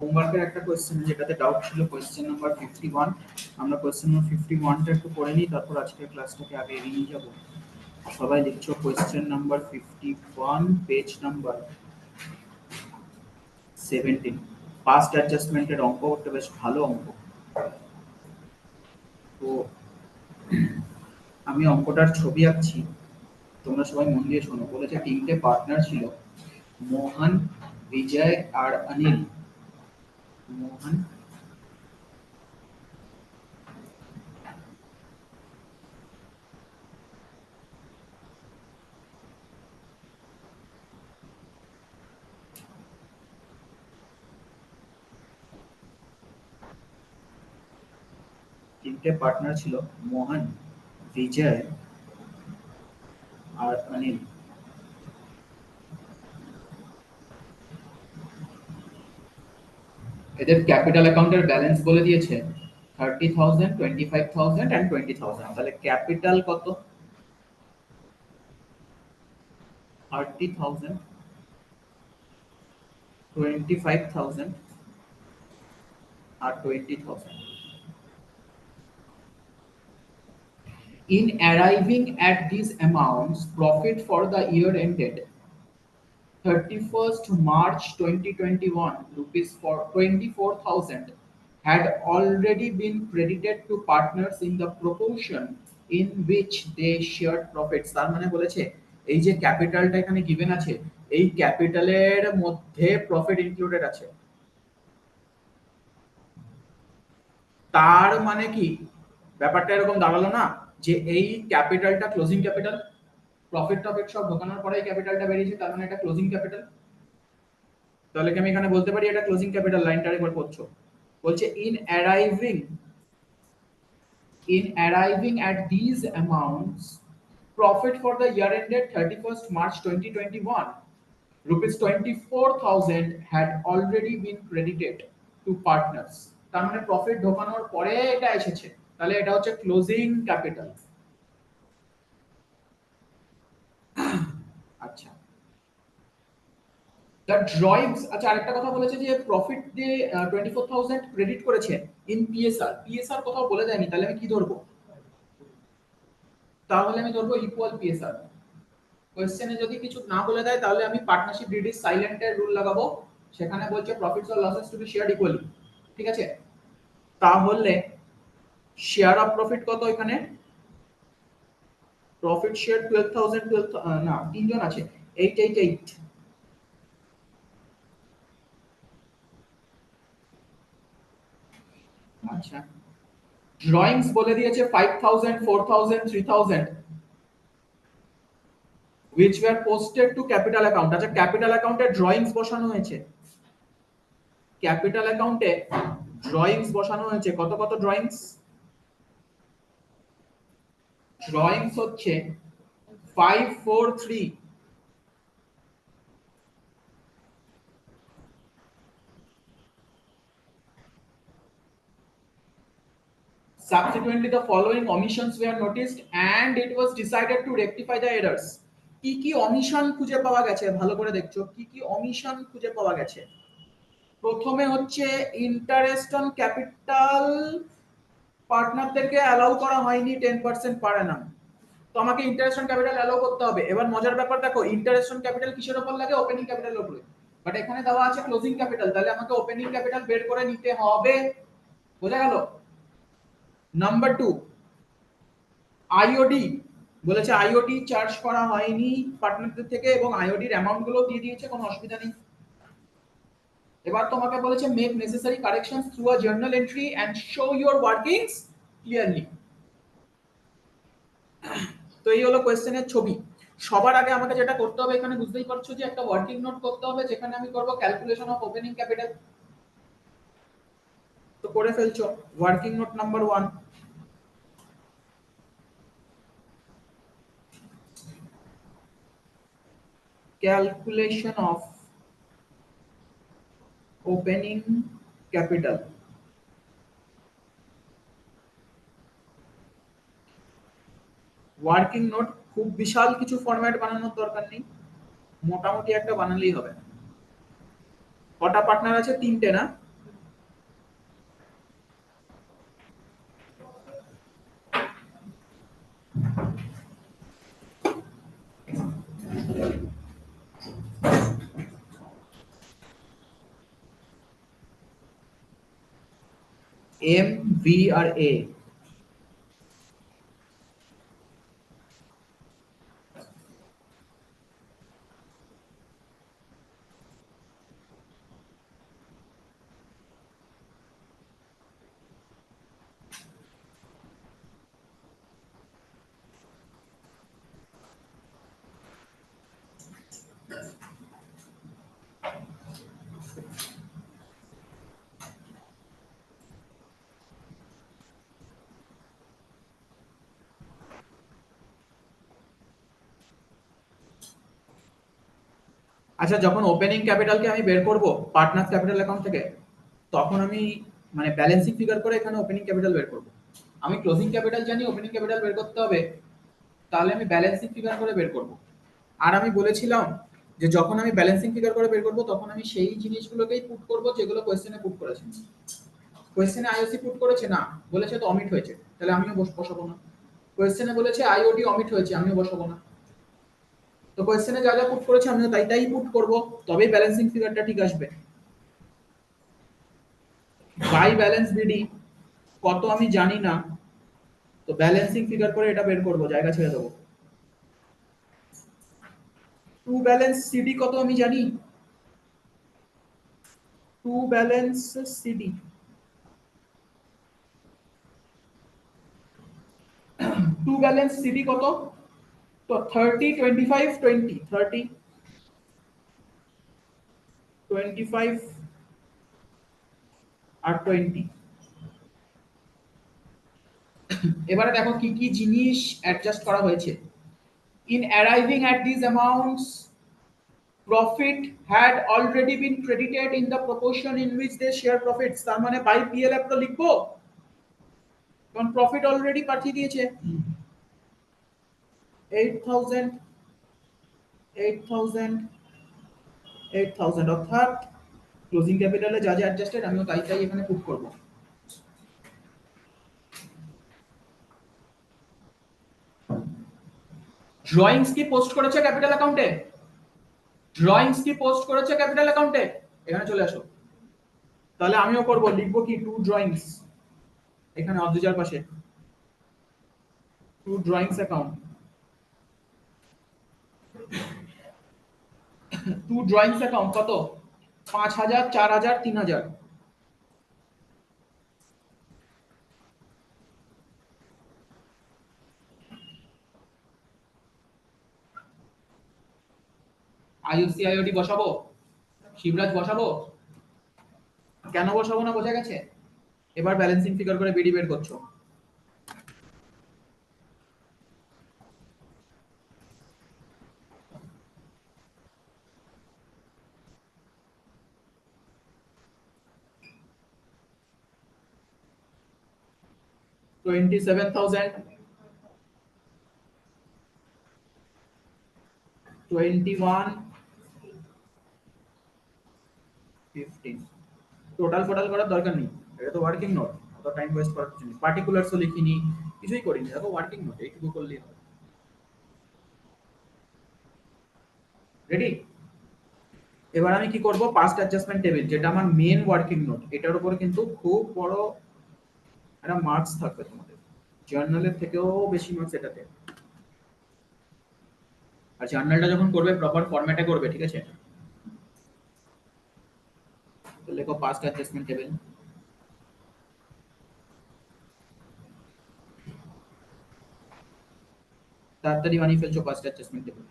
হোমওয়ার্কের একটা কোশ্চেন যেটাতে ডাউট ছিল কোশ্চেন নাম্বার 51। আমরা কোশ্চেন নাম্বার 51টা একটু পড়ে নিই, তারপর আজকের ক্লাসটাকে আগে এগিয়ে নিয়ে যাব। সবাই লিখছো question number 51, page number 17। Past অ্যাডজাস্টমেন্টের অঙ্ক করতে বেশ ভালো অঙ্ক। তো আমি অঙ্কটার ছবি আঁকছি, তোমরা সবাই মন দিয়ে শোনো। বলেছে তিনটে পার্টনার ছিল, মোহন, বিজয় আর অনিল। মোহন, তিনটে পার্টনার ছিল মোহন, বিজয় আর অনিল। এদের ক্যাপিটাল অ্যাকাউন্টের ব্যালেন্স বলে দিয়েছে 30,000, 25,000 এন্ড 20,000। তাহলে ক্যাপিটাল কত? 30,000, 25,000 আর 20,000। In arriving at these amounts, profit for the year ended 31st March 2021, rupees for 24,000 had already been credited to partners in the proportion in which they shared profits। তার মানে বলেছে এই যে ক্যাপিটালটা এখানে গিভেন আছে, এই ক্যাপিটালের মধ্যে প্রফিট ইনক্লুডেড আছে। তার মানে কি ব্যাপারটা এরকম দাঁড়ালো না যে এই ক্যাপিটালটা ক্লোজিং ক্যাপিটাল, প্রফিট টফিট সব ঢোকানোর পরে এই ক্যাপিটালটা বেরিয়েছে, তার মানে এটা ক্লোজিং ক্যাপিটাল। তাহলে কি আমি এখানে বলতে পারি এটা ক্লোজিং ক্যাপিটাল? লাইনটা একবার পড়ছো। বলছে in arriving at these amounts, profit for the year ended 31st March 2021, rupees 24,000 had already been credited to partners। তার মানে প্রফিট ঢোকানোর পরে এটা এসেছে, তাহলে এটা হচ্ছে ক্লোজিং ক্যাপিটাল। আচ্ছা, দ্য ড্রয়িংস। আচ্ছা, আরেকটা কথা বলেছে যে প্রফিট দিয়ে 24,000 ক্রেডিট করেছে ইন পিএসআর। পিএসআর কোথাও বলে দেয়নি, তাহলে আমি কি ধরবো? তাহলে আমি ধরবো ইকুয়াল পিএসআর। কোশ্চেনে যদি কিছু না বলে দেয় তাহলে আমি পার্টনারশিপ ডিড ইজ সাইলেন্ট এর রুল লাগাবো। সেখানে বলছে profits or losses to be shared equally, ঠিক আছে? তাহলে শেয়ার অফ প্রফিট কত এখানে? প্রফিট শেয়ার 12,000, 12 না, তিনজন আছে, 888। আচ্ছা, ড্রয়িংস বলে দিয়েছে 5,000, 4,000, 3,000 which were posted to capital account। আচ্ছা, ক্যাপিটাল অ্যাকাউন্টে ড্রয়িংস বসানো হয়েছে, ক্যাপিটাল অ্যাকাউন্টে ড্রয়িংস বসানো হয়েছে। কত কত ড্রয়িংস? ড্রয়িংস হচ্ছে 543। Subsequently, the following omissions were noticed and it was decided to rectify the errors। কি কি অমিশন খুঁজে পাওয়া গেছে ভালো করে দেখছো, কি কি অমিশন খুঁজে পাওয়া গেছে। প্রথমে হচ্ছে ইন্টারেস্ট অন ক্যাপিটাল পার্টনারদেরকে অ্যালাউ করা হয়নি 10% পার অ্যানাম। তো আমাকে ইন্টারেস্ট অন ক্যাপিটাল অ্যালাউ করতে হবে। এবার মজার ব্যাপার দেখো, ইন্টারেস্ট অন ক্যাপিটাল কিসের উপর লাগে? ওপেনিং ক্যাপিটালের উপরে। বাট এখানে দেওয়া আছে ক্লোজিং ক্যাপিটাল, তাহলে আমাকে ওপেনিং ক্যাপিটাল বের করে নিতে হবে। বোঝা গেল? নাম্বার 2, আইওডি বলেছে আইওডি চার্জ করা হয়নি পার্টনারদের থেকে এবং আইওডির অ্যামাউন্ট গুলো দিয়ে দিয়েছে, কোনো অসুবিধা নেই। এবার তোমাকে বলেছে make necessary corrections through a journal entry and show your workings clearly. তো এই হলো কোশ্চেনের ছবি। সবার আগে আমাকে যেটা করতে হবে, এখানে বুঝতেই পারছো যে একটা ওয়ার্কিং নোট করতে হবে, যেখানে আমি করব ক্যালকুলেশন অফ ওপেনিং ক্যাপিটাল। তো করে ফেলছো working note number 1। calculation of opening capital। Working note খুব বিশাল কিছু ফরম্যাট বানানোর দরকার নেই, মোটামুটি একটা বানালেই হবে। কটা পার্টনার আছে? তিনটে না? এম, ভি আর এ। আচ্ছা, যখন ওপেনিং ক্যাপিটালকে আমি বের করব পার্টনার ক্যাপিটাল অ্যাকাউন্ট থেকে, তখন আমি মানে ব্যালেন্সিং ফিগার করে এখানে ওপেনিং ক্যাপিটাল বের করব। আমি ক্লোজিং ক্যাপিটাল জানি, ওপেনিং ক্যাপিটাল বের করতে হবে, তাহলে আমি ব্যালেন্সিং ফিগার করে বের করব। আর আমি বলেছিলাম যে যখন আমি ব্যালেন্সিং ফিগার করে বের করব তখন আমি সেই জিনিসগুলোকেই পুট করব যেগুলো কোশ্চেনে পুট করেছে। কোশ্চেনে আইওসি পুট করেছে না, বলেছে তো অমিট হয়েছে, তাহলে আমিও বসাবো না। কোশ্চেনে বলেছে আইওডি অমিট হয়েছে, আমিও বসাবো না। তো কোশ্চেনে যা যা পুট করেছে আমিও তাই তাই পুট করব, তবেই ব্যালেন্সিং ফিগারটা ঠিক আসবে। বাই ব্যালেন্স বিডি কত আমি জানি না, তো ব্যালেন্সিং ফিগার করে এটা বের করব, জায়গা ছেড়ে দেবো। টু ব্যালেন্স সিডি কত আমি জানি, to balance CD to balance CD কত, তো 30 25 20, 30 25 আর 20। এবারে দেখো কি কি জিনিস অ্যাডজাস্ট করা হয়েছে। In arriving at this amounts profit had already been credited in the proportion in which they share profits. তার মানে বাই পিএলএফ তো লিখবো, কারণ প্রফিট অলরেডি পাঠিয়ে দিয়েছে। 8000 8000 8000, অর্থাৎ ক্লোজিং ক্যাপিটালে যা যা অ্যাডজাস্টেড আমিও তাই তাই এখানে পুট করব। ড্রয়িংস কি পোস্ট করেছে ক্যাপিটাল অ্যাকাউন্টে, ড্রয়িংস কি পোস্ট করেছে ক্যাপিটাল অ্যাকাউন্টে, এখানে চলে আসো। তাহলে আমিও করব, লিখব কি টু ড্রয়িংস, এখানে অবজেক্টের পাশে to drawings account. To drawings account কত, 5000 4000 3000। আইওসি আইওডি বসাবো, শিবরাজ বসাবো, কেন বসাবো না বোঝা গেছে। এবার ব্যালেন্সিং ফিগার করে বিডি বের করছো। $27,000, 21, 15। টোটাল ফোটাল করার দরকার নেই, এটা তো ওয়ার্কিং নোট, অত টাইম ওয়েস্ট করার কিছু নেই। পার্টিকুলারসও লিখিনি, কিছুই করিনি, দেখো ওয়ার্কিং নোট, এইটুকু করলেই হবে। রেডি। এবার আমি কি করব, পাস্ট অ্যাডজাস্টমেন্ট টেবিল, যেটা আমার মেন ওয়ার্কিং নোট, এটার উপর কিন্তু খুব বড় একটা মার্কস থাকবে তোমাদের, জার্নালের থেকেও বেশি মার্কস এটাতে। আর জার্নালটা যখন করবে প্রপার ফরম্যাটে করবে, ঠিক আছে। তো লেখো পাস্ট অ্যাডজাস্টমেন্ট টেবিল। তাড়াতাড়ি বানিয়ে ফেলছো পাস্ট অ্যাডজাস্টমেন্ট টেবিল।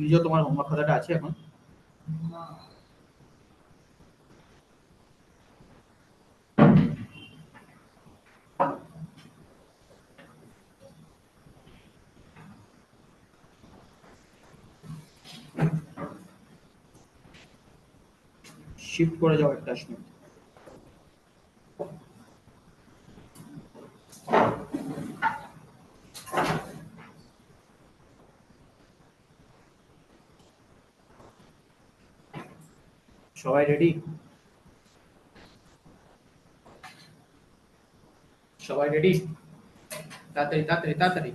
নিজেও তোমার হোমওয়ার্ক খাতাটা আছে এখন। শিফট করে যাও অ্যাটাচমেন্ট। সবাই রেডি? সবাই রেডি? তাড়াতাড়ি তাড়াতাড়ি তাড়াতাড়ি।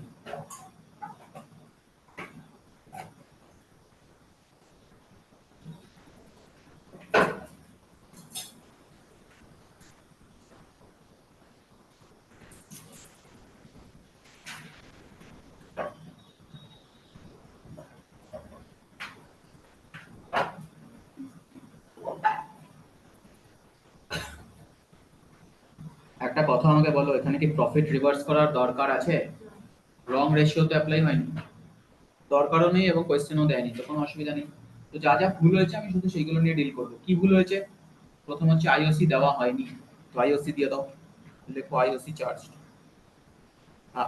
একটা কথা আমাকে বলো, এখানে কি প্রফিট রিভার্স করার দরকার আছে? রং রেশিও তো অ্যাপ্লাই হয়নি, দরকারও নেই এবং কোয়েশ্চেনও দেয়নি, তো কোনো অসুবিধা নেই। তো যা যা ভুল হয়েছে আমি শুধু সেইগুলো নিয়ে ডিল করবো। কি ভুল হয়েছে? প্রথম হচ্ছে আইওসি দেওয়া হয়নি, তো আইওসি দিয়ে দাও। লেখো আইওসি চার্জ,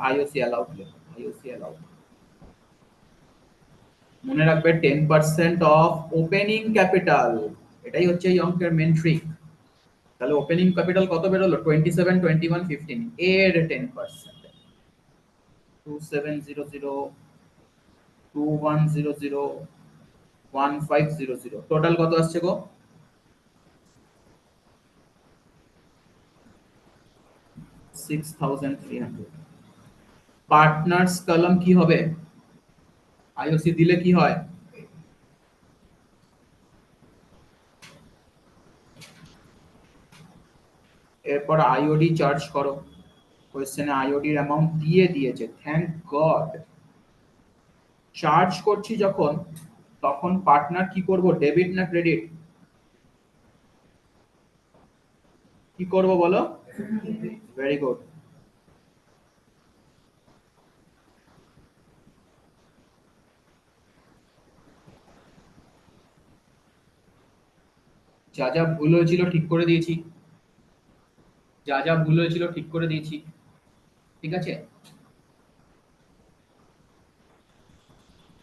আইওসি অ্যালাউড, লেখো আইওসি অ্যালাউড। মনে রাখবে 10% অফ ওপেনিং ক্যাপিটাল, এটাই হচ্ছে এই অঙ্কের মেন ট্রিক। তাহলে ওপেনিং ক্যাপিটাল কত বেরোলো? 27, 21, 15 এর 10%। 2700, 2100, 1500, টোটাল কত আসছে গো? 6300। পার্টনার্স কলাম কি হবে? আইওসি দিলে কি হয়? এরপর আইওডি চার্জ করো। কোশ্চেনে আইওডির অ্যামাউন্ট দিয়ে দিয়েছে, থ্যাংক গড। চার্জ করছি যখন, তখন পার্টনার কি করব, ডেবিট না ক্রেডিট? কি করব বলো? Very good. যা যা ভুল হয়েছিল ঠিক করে দিয়েছি, যা যা ভুল হয়েছিল ঠিক করে দিয়েছি, ঠিক আছে।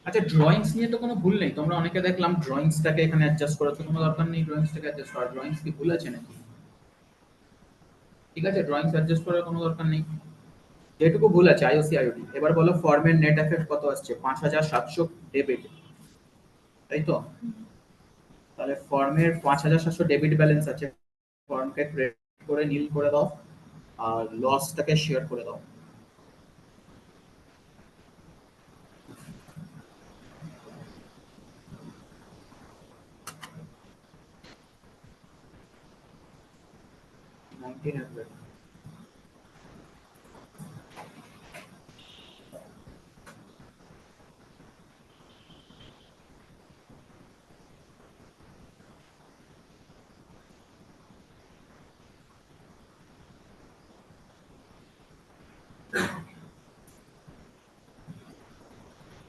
আচ্ছা, ড্রয়িংস নিয়ে তো কোনো ভুল নেই, তোমরা অনেকে দেখলাম ড্রয়িংসটাকে এখানে অ্যাডজাস্ট করেছো, কোনো দরকার নেই ড্রয়িংসটাকে অ্যাডজাস্ট করার। ড্রয়িংস কি ভুল আছে নাকি? ঠিক আছে, ড্রয়িংস অ্যাডজাস্ট করার কোনো দরকার নেই, যেটুকু ভুল আছে আইওসি আইওডি। এবার বলো ফর্মের নেট এফেক্ট কত আসছে? 5700 ডেবিট, তাই তো? তাহলে ফর্মের 5700 ডেবিট ব্যালেন্স আছে, ফর্মকে ক্রেডিট করে নীল করে দাও আর লসটাকে শেয়ার করে দাও।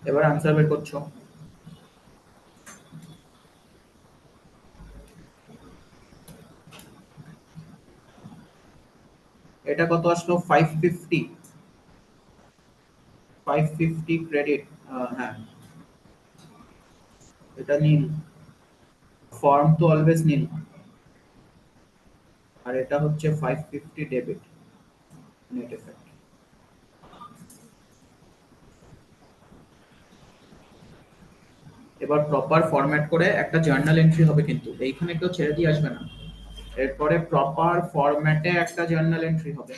এবার আনসার বের করছো। এটা কত আসলো? 550। 550 ক্রেডিট, হ্যাঁ এটা নীল, ফর্ম তো অলওয়েজ নীল, আর এটা হচ্ছে 550 ডেবিট নেট এফেক্ট। এবার প্রপার ফরম্যাট করে একটা জার্নাল এন্ট্রি হবে, কিন্তু এইখানে কেউ ছেড়ে দিয়ে আসবে না। এরপরে প্রপার ফরম্যাটে একটা জার্নাল এন্ট্রি হবে,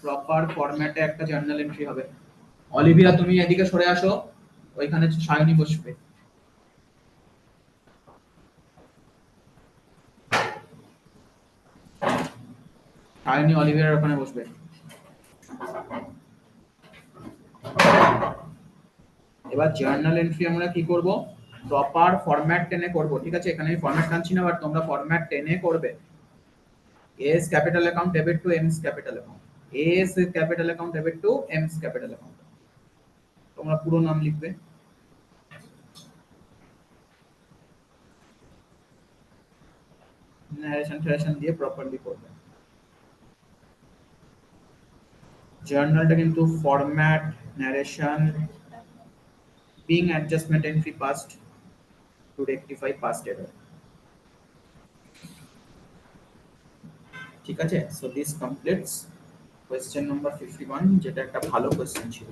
প্রপার ফরম্যাটে একটা জার্নাল এন্ট্রি হবে। অলিভিয়া তুমি এদিকে সরে আসো, ওইখানে সায়নী বসবে। সায়নী অলিভিয়ার ওখানে বসবে। এবার জার্নাল এন্ট্রি আমরা কি করব? প্রপার ফরম্যাট টেনে করব, ঠিক আছে। এখানে আমি ফরম্যাট টানছি না, বাট তোমরা ফরম্যাট টেনে করবে। S capital account debit to M's capital account, S capital account debit to M's capital account. তোমরা পুরো নাম লিখবে, ন্যারেশন ট্যারেশন দিয়ে প্রপারলি করবে। জার্নালটা কিন্তু format, narration, being adjustment entry past, to rectify past error. ঠিক আছে, so this completes question number 51, যেটা একটা ভালো কোশ্চেন ছিল।